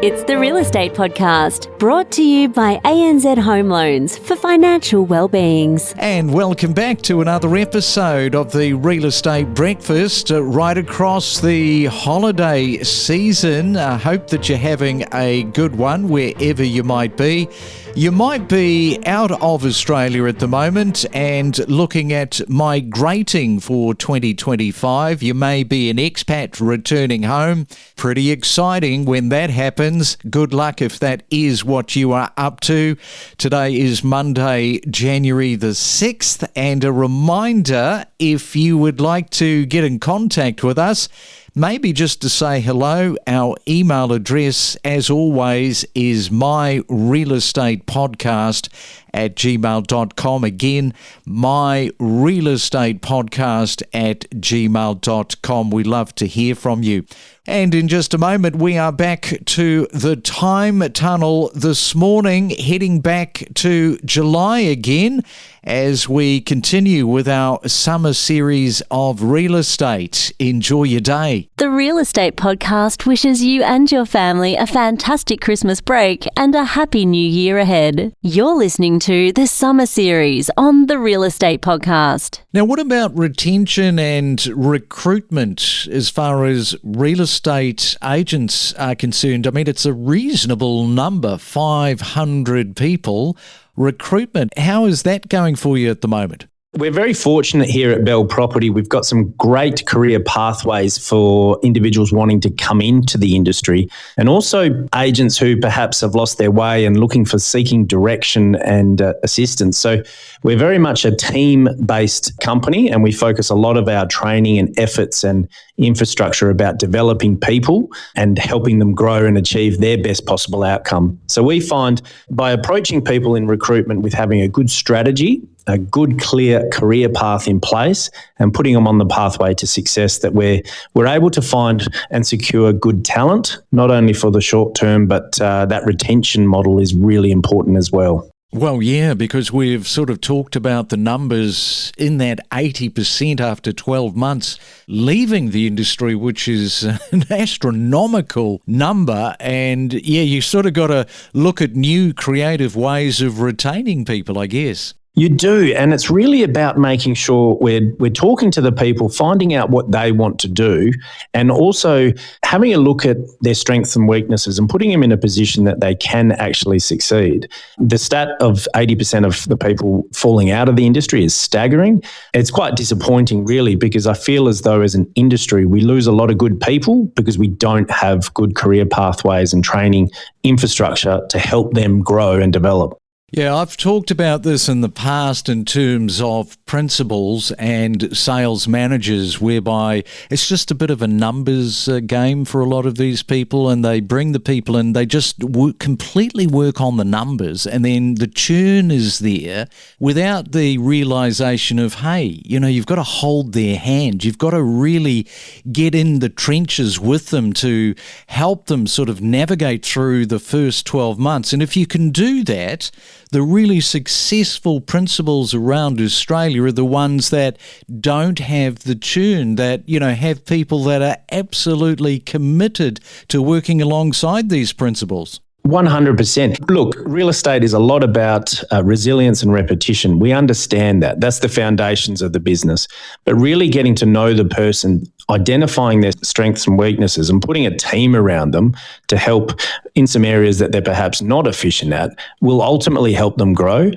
It's the Real Estate Podcast, brought to you by ANZ Home Loans for financial well-beings. And welcome back to another episode of the Real Estate Breakfast right across the holiday season. I hope that you're having a good one wherever you might be. You might be out of Australia at the moment and looking at migrating for 2025. You may be an expat returning home. Pretty exciting when that happens. Good luck if that is what you are up to. Today is Monday, January the 6th, and a reminder, if you would like to get in contact with us, maybe just to say hello, our email address, as always, is myrealestatepodcast@gmail.com. Again, myrealestatepodcast@gmail.com. We love to hear from you. And in just a moment, we are back to the time tunnel this morning, heading back to July again as we continue with our summer series of real estate. Enjoy your day. The Real Estate Podcast wishes you and your family a fantastic Christmas break and a happy new year ahead. You're listening to the summer series on the Real Estate Podcast. Now, what about retention and recruitment as far as real estate agents are concerned? I mean, it's a reasonable number, 500 people. Recruitment, how is that going for you at the moment? We're very fortunate here at Bell Property. We've got some great career pathways for individuals wanting to come into the industry, and also agents who perhaps have lost their way and seeking direction and assistance. So we're very much a team-based company, and we focus a lot of our training and efforts and infrastructure about developing people and helping them grow and achieve their best possible outcome. So we find by approaching people in recruitment with having a good strategy, a good, clear career path in place, and putting them on the pathway to success, that we're able to find and secure good talent, not only for the short term, but that retention model is really important as well. Well, yeah, because we've sort of talked about the numbers in that 80% after 12 months leaving the industry, which is an astronomical number. And yeah, you sort of got to look at new creative ways of retaining people, I guess. You do, and it's really about making sure we're talking to the people, finding out what they want to do, and also having a look at their strengths and weaknesses and putting them in a position that they can actually succeed. The stat of 80% of the people falling out of the industry is staggering. It's quite disappointing, really, because I feel as though as an industry we lose a lot of good people because we don't have good career pathways and training infrastructure to help them grow and develop. Yeah, I've talked about this in the past in terms of principals and sales managers, whereby it's just a bit of a numbers game for a lot of these people, and they bring the people in, they just completely work on the numbers, and then the churn is there without the realisation of, hey, you know, you've got to hold their hand. You've got to really get in the trenches with them to help them sort of navigate through the first 12 months. And if you can do that, the really successful principals around Australia are the ones that don't have the churn, that, you know, have people that are absolutely committed to working alongside these principals. 100%. Look, real estate is a lot about resilience and repetition. We understand that. That's the foundations of the business. But really getting to know the person, identifying their strengths and weaknesses, and putting a team around them to help in some areas that they're perhaps not efficient at will ultimately help them grow.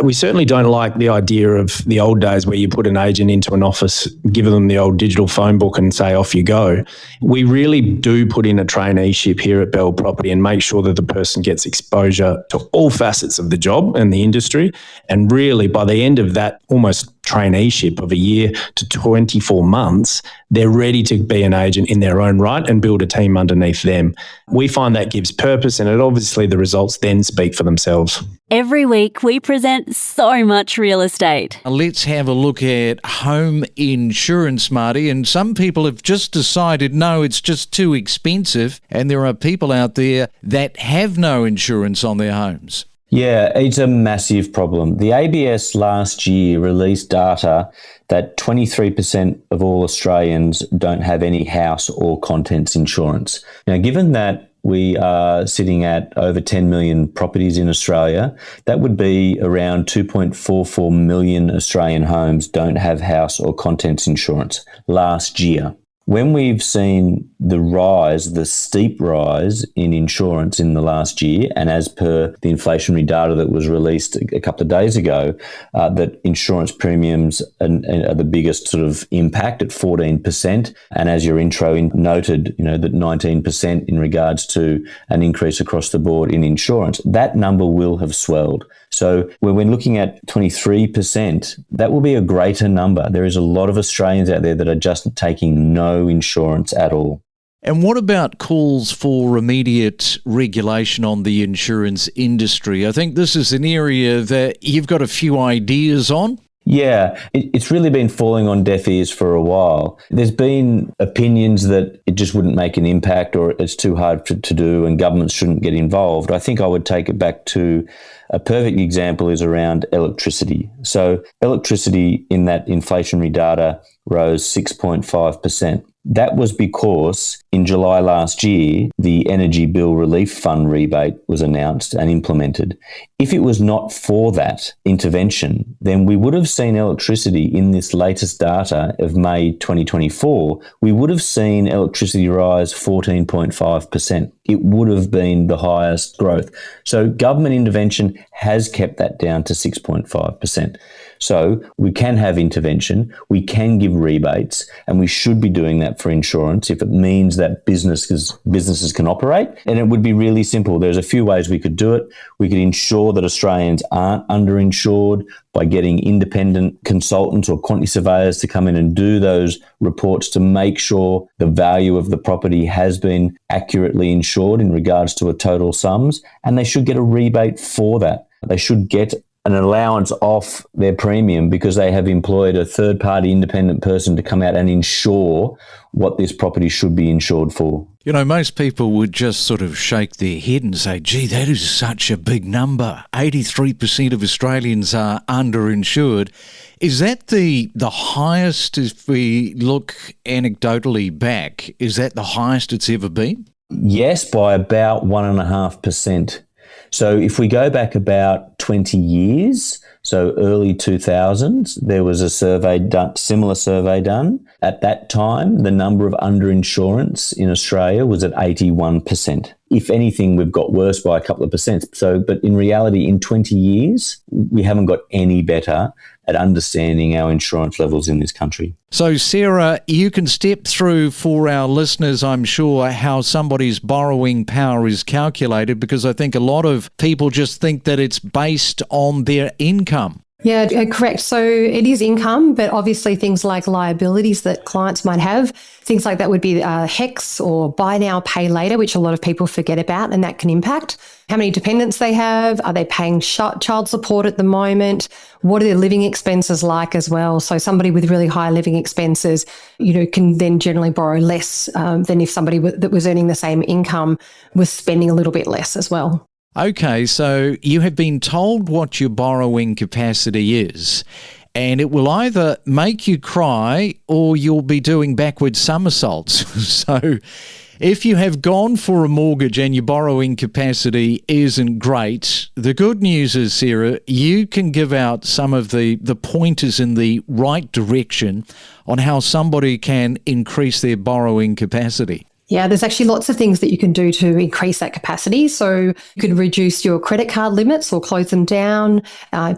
We certainly don't like the idea of the old days where you put an agent into an office, give them the old digital phone book and say, off you go. We really do put in a traineeship here at Bell Property and make sure that the person gets exposure to all facets of the job and the industry. And really, by the end of that almost traineeship of a year to 24 months, they're ready to be an agent in their own right and build a team underneath them. We find that gives purpose, and obviously the results then speak for themselves. Every week we present so much real estate. Let's have a look at home insurance, Marty. And some people have just decided, no, it's just too expensive. And there are people out there that have no insurance on their homes. Yeah, it's a massive problem. The ABS last year released data that 23% of all Australians don't have any house or contents insurance. Now, given that we are sitting at over 10 million properties in Australia. That would be around 2.44 million Australian homes don't have house or contents insurance last year. When we've seen the steep rise in insurance in the last year, and as per the inflationary data that was released a couple of days ago, that insurance premiums are the biggest sort of impact at 14%. And as your intro noted, that 19% in regards to an increase across the board in insurance, that number will have swelled. So when we're looking at 23%, that will be a greater number. There is a lot of Australians out there that are just taking no insurance at all. And what about calls for immediate regulation on the insurance industry? I think this is an area that you've got a few ideas on. Yeah, it's really been falling on deaf ears for a while. There's been opinions that it just wouldn't make an impact or it's too hard to do and governments shouldn't get involved. I think I would take it back to a perfect example is around electricity. So electricity in that inflationary data rose 6.5%. That was because in July last year, the Energy Bill Relief Fund rebate was announced and implemented. If it was not for that intervention, then we would have seen electricity in this latest data of May 2024, we would have seen electricity rise 14.5%. It would have been the highest growth. So government intervention has kept that down to 6.5%. So we can have intervention, we can give rebates, and we should be doing that for insurance if it means that businesses can operate. And it would be really simple. There's a few ways we could do it. We could ensure that Australians aren't underinsured by getting independent consultants or quantity surveyors to come in and do those reports to make sure the value of the property has been accurately insured in regards to a total sums, and they should get a rebate for that. They should get an allowance off their premium because they have employed a third-party independent person to come out and ensure what this property should be insured for. Most people would just sort of shake their head and say, gee, that is such a big number. 83% of Australians are underinsured. Is that the highest, if we look anecdotally back, is that the highest it's ever been? Yes, by about 1.5%. So if we go back about 20 years, so early 2000s, there was a similar survey done. At that time, the number of underinsurance in Australia was at 81%. If anything, we've got worse by a couple of percent. But in reality, in 20 years, we haven't got any better at understanding our insurance levels in this country. So, Sarah, you can step through for our listeners, I'm sure, how somebody's borrowing power is calculated, because I think a lot of people just think that it's based on their income. Yeah, correct. So it is income, but obviously things like liabilities that clients might have, things like that would be HECS or buy now, pay later, which a lot of people forget about, and that can impact how many dependents they have. Are they paying child support at the moment? What are their living expenses like as well? So somebody with really high living expenses, can then generally borrow less than if somebody that was earning the same income was spending a little bit less as well. Okay, so you have been told what your borrowing capacity is, and it will either make you cry or you'll be doing backward somersaults. So if you have gone for a mortgage and your borrowing capacity isn't great, the good news is, Sarah, you can give out some of the pointers in the right direction on how somebody can increase their borrowing capacity. Yeah, there's actually lots of things that you can do to increase that capacity. So you could reduce your credit card limits or close them down,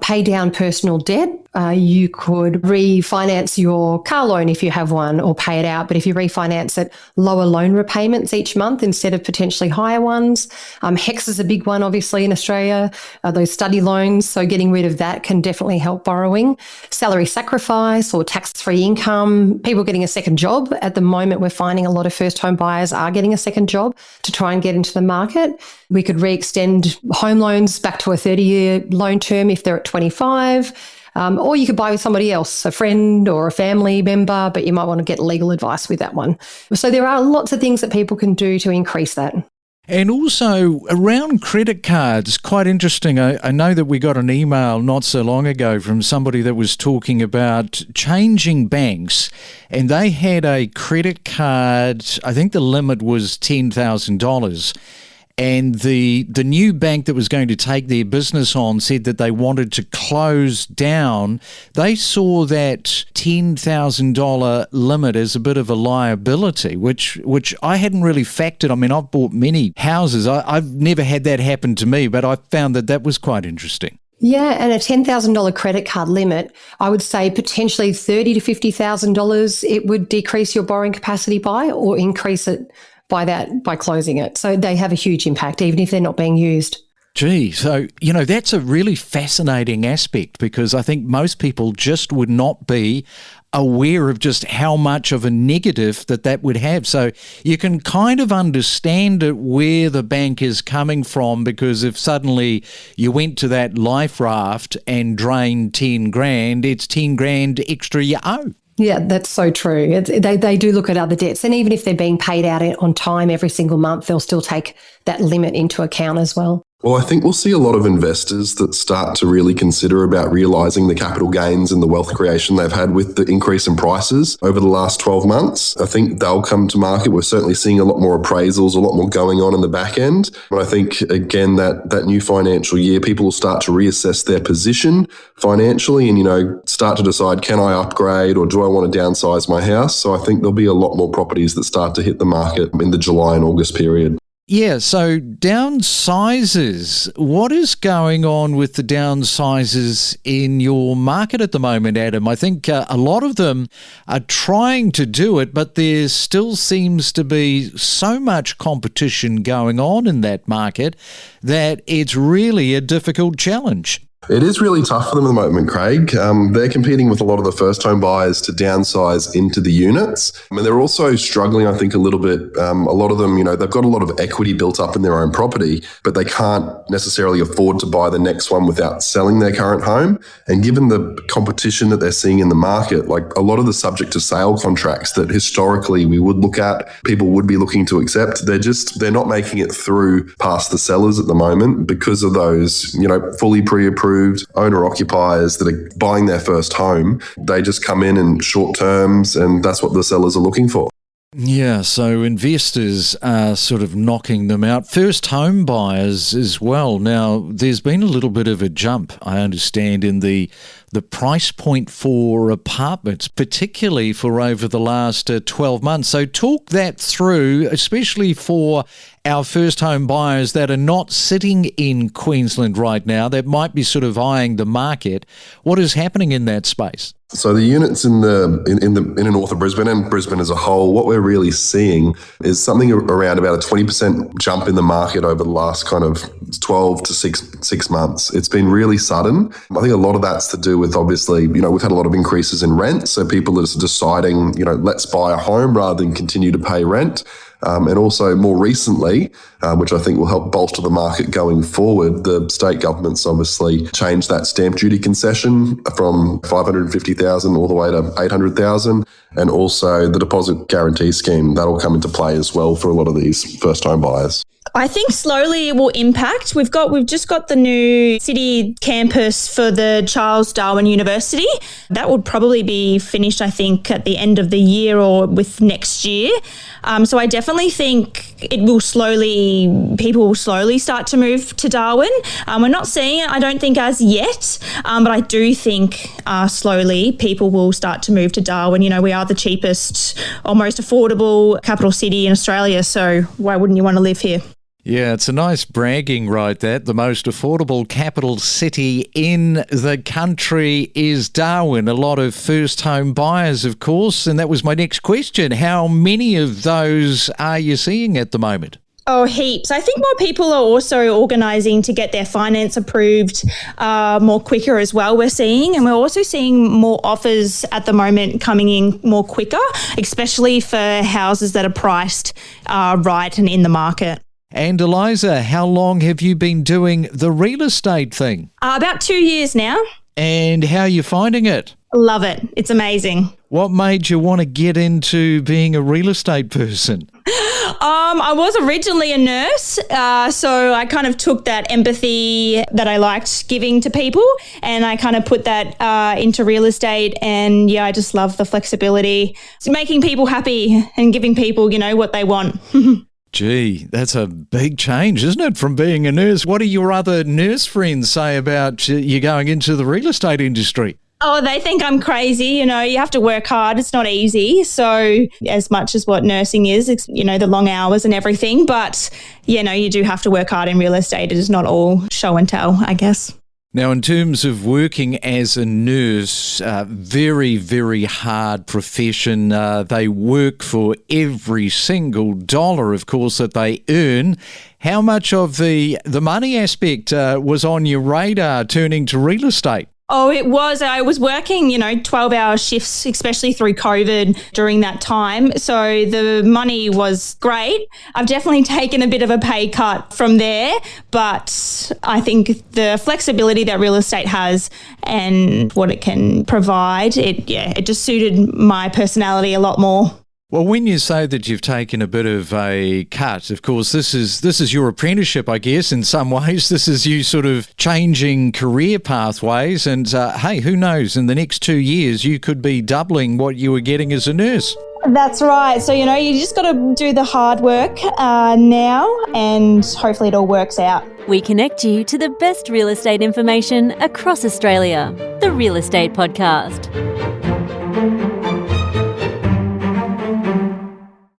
pay down personal debt. You could refinance your car loan if you have one or pay it out. But if you refinance it, lower loan repayments each month instead of potentially higher ones. HECS is a big one, obviously, in Australia, those study loans. So getting rid of that can definitely help borrowing. Salary sacrifice or tax-free income. People getting a second job. At the moment, we're finding a lot of first-home buyers are getting a second job to try and get into the market. We could re-extend home loans back to a 30-year loan term if they're at 25. Or you could buy with somebody else, a friend or a family member, but you might want to get legal advice with that one. So there are lots of things that people can do to increase that. And also around credit cards, quite interesting. I know that we got an email not so long ago from somebody that was talking about changing banks, and they had a credit card, I think the limit was $10,000. And the new bank that was going to take their business on said that they wanted to close down. They saw that $10,000 limit as a bit of a liability, which I hadn't really factored. I mean, I've bought many houses. I've never had that happen to me, but I found that was quite interesting. Yeah, and a $10,000 credit card limit, I would say potentially $30,000 to $50,000, it would decrease your borrowing capacity by, or increase it by closing it. So they have a huge impact, even if they're not being used. Gee, so, that's a really fascinating aspect, because I think most people just would not be aware of just how much of a negative that would have. So you can kind of understand it where the bank is coming from, because if suddenly you went to that life raft and drained 10 grand, it's 10 grand extra you owe. Yeah, that's so true. They do look at other debts, and even if they're being paid out on time every single month, they'll still take that limit into account as well. Well, I think we'll see a lot of investors that start to really consider about realising the capital gains and the wealth creation they've had with the increase in prices over the last 12 months. I think they'll come to market. We're certainly seeing a lot more appraisals, a lot more going on in the back end. But I think, again, that new financial year, people will start to reassess their position financially and, start to decide, can I upgrade or do I want to downsize my house? So I think there'll be a lot more properties that start to hit the market in the July and August period. Yeah, so downsizes. What is going on with the downsizes in your market at the moment, Adam? I think a lot of them are trying to do it, but there still seems to be so much competition going on in that market that it's really a difficult challenge. It is really tough for them at the moment, Craig. They're competing with a lot of the first home buyers to downsize into the units. I mean, they're also struggling, I think, a little bit. A lot of them, they've got a lot of equity built up in their own property, but they can't necessarily afford to buy the next one without selling their current home. And given the competition that they're seeing in the market, like a lot of the subject to sale contracts that historically we would look at, people would be looking to accept, they're not making it through past the sellers at the moment because of those, fully pre-approved owner-occupiers that are buying their first home. They just come in short terms, and that's what the sellers are looking for. Yeah, so investors are sort of knocking them out. First home buyers as well. Now, there's been a little bit of a jump, I understand, in the price point for apartments, particularly for over the last 12 months. So talk that through, especially for our first home buyers that are not sitting in Queensland right now, that might be sort of eyeing the market. What is happening in that space? So the units in the north of Brisbane and Brisbane as a whole, what we're really seeing is something around about a 20% jump in the market over the last kind of 12 to 6 months. It's been really sudden. I think a lot of that's to do with, obviously, we've had a lot of increases in rent. So people are deciding, let's buy a home rather than continue to pay rent. And also more recently, which I think will help bolster the market going forward, the state government's obviously changed that stamp duty concession from $550,000 all the way to $800,000, and also the deposit guarantee scheme that'll come into play as well for a lot of these first home buyers. I think slowly it will impact. We've just got the new city campus for the Charles Darwin University. That would probably be finished, I think, at the end of the year or with next year. So I definitely think people will slowly start to move to Darwin. We're not seeing it, I don't think, as yet, but I do think slowly people will start to move to Darwin. We are the cheapest or most affordable capital city in Australia, so why wouldn't you want to live here? Yeah, it's a nice bragging right, that the most affordable capital city in the country is Darwin. A lot of first home buyers, of course, and that was my next question. How many of those are you seeing at the moment? Oh, heaps. I think more people are also organising to get their finance approved more quicker as well, we're seeing. And we're also seeing more offers at the moment coming in more quicker, especially for houses that are priced right and in the market. And Eliza, how long have you been doing the real estate thing? About 2 years now. And how are you finding it? Love it. It's amazing. What made you want to get into being a real estate person? I was originally a nurse, so I kind of took that empathy that I liked giving to people, and I kind of put that into real estate. And I just love the flexibility, it's making people happy and giving people, what they want. Gee, that's a big change, isn't it, from being a nurse? What do your other nurse friends say about you going into the real estate industry? Oh, they think I'm crazy. You have to work hard. It's not easy. So as much as what nursing is, it's, the long hours and everything. But, you do have to work hard in real estate. It is not all show and tell, I guess. Now, in terms of working as a nurse, very, very hard profession. They work for every single dollar, of course, that they earn. How much of the money aspect was on your radar turning to real estate? Oh, it was. I was working, 12-hour shifts, especially through COVID during that time. So the money was great. I've definitely taken a bit of a pay cut from there, but I think the flexibility that real estate has and what it can provide, it just suited my personality a lot more. Well, when you say that you've taken a bit of a cut, of course, this is your apprenticeship, I guess, in some ways. This is you sort of changing career pathways. And hey, who knows, in the next 2 years, you could be doubling what you were getting as a nurse. That's right. So, you just got to do the hard work now, and hopefully it all works out. We connect you to the best real estate information across Australia. The Real Estate Podcast.